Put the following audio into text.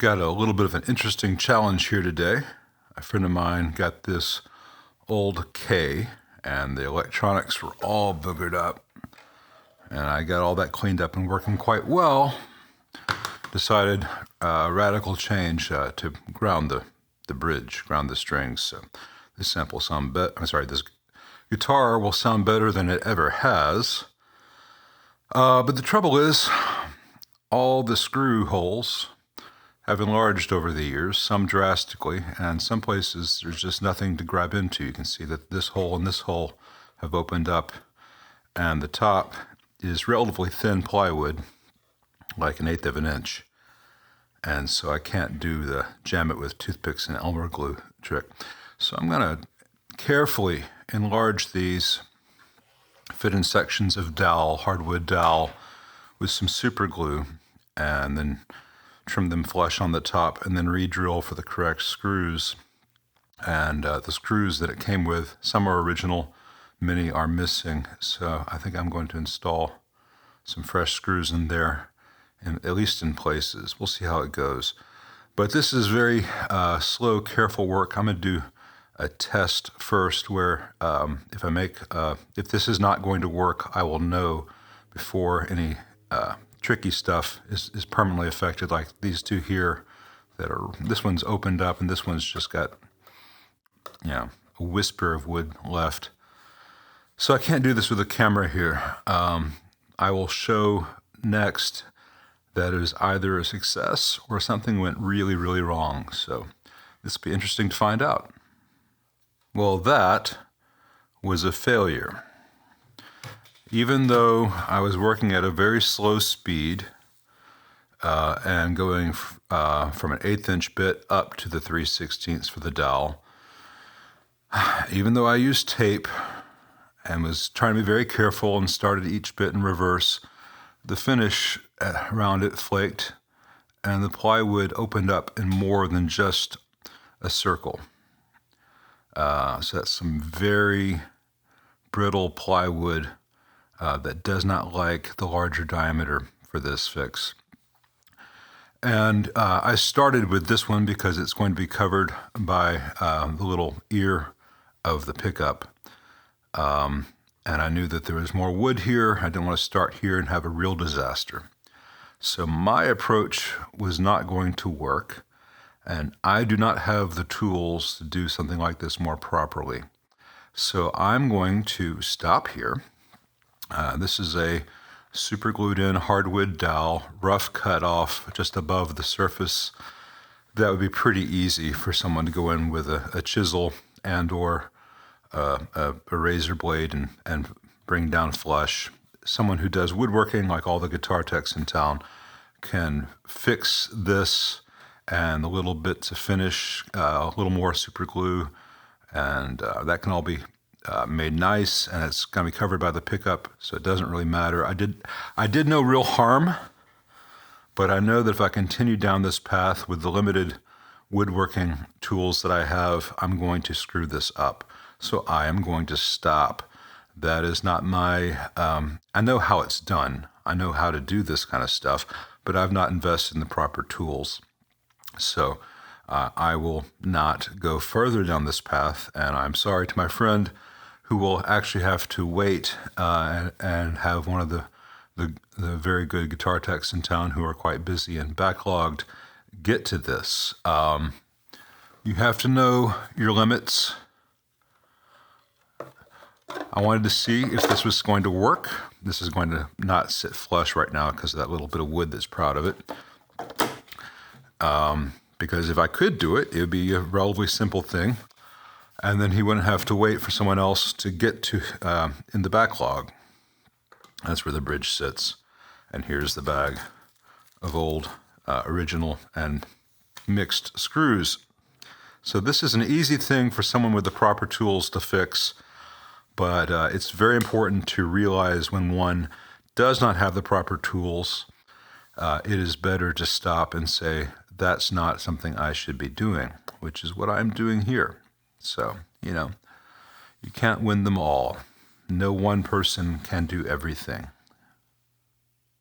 Got a little bit of an interesting challenge here today. A friend of mine got this old K, and the electronics were all boogered up. And I got all that cleaned up and working quite well. Decided radical change to ground the bridge, ground the strings. So this sample sound this guitar will sound better than it ever has. But the trouble is, all the screw holes have enlarged over the years, some drastically, and some places there's just nothing to grab into. You can see that this hole and this hole have opened up, and the top is relatively thin plywood, like 1/8 of an inch. And so I can't do the jam it with toothpicks and Elmer glue trick. So I'm going to carefully enlarge these, fit in sections of dowel, hardwood dowel, with some super glue, and then trim them flush on the top, and then re-drill for the correct screws. And the screws that it came with, some are original, many are missing. So I think I'm going to install some fresh screws in there, at least in places. We'll see how it goes. But this is very slow, careful work. I'm going to do a test first where if this is not going to work, I will know before any tricky stuff is permanently affected, like these two here this one's opened up and this one's just got, a whisper of wood left. So I can't do this with a camera here. I will show next that it is either a success or something went really, really wrong. So this will be interesting to find out. Well, that was a failure. Even though I was working at a very slow speed and going from an 1/8 inch bit up to the 3/16 for the dowel, even though I used tape and was trying to be very careful and started each bit in reverse, the finish around it flaked and the plywood opened up in more than just a circle. So that's some very brittle plywood that does not like the larger diameter for this fix. And I started with this one because it's going to be covered by the little ear of the pickup. And I knew that there was more wood here. I didn't want to start here and have a real disaster. So my approach was not going to work, and I do not have the tools to do something like this more properly. So I'm going to stop here. This is a super glued in hardwood dowel, rough cut off just above the surface. That would be pretty easy for someone to go in with a chisel and or a razor blade and bring down flush. Someone who does woodworking, like all the guitar techs in town, can fix this and the little bits of finish, a little more super glue, and that can all be made nice, and it's going to be covered by the pickup, so it doesn't really matter. I did no real harm, but I know that if I continue down this path with the limited woodworking tools that I have, I'm going to screw this up. So I am going to stop. That is not my, I know how it's done. I know how to do this kind of stuff, but I've not invested in the proper tools. So I will not go further down this path, and I'm sorry to my friend who will actually have to wait and have one of the very good guitar techs in town who are quite busy and backlogged get to this. You have to know your limits. I wanted to see if this was going to work. This is going to not sit flush right now because of that little bit of wood that's proud of it. Because if I could do it, it would be a relatively simple thing. And then he wouldn't have to wait for someone else to get to in the backlog. That's where the bridge sits. And here's the bag of old original and mixed screws. So this is an easy thing for someone with the proper tools to fix. But it's very important to realize when one does not have the proper tools, it is better to stop and say, that's not something I should be doing, which is what I'm doing here. So, you can't win them all. No one person can do everything.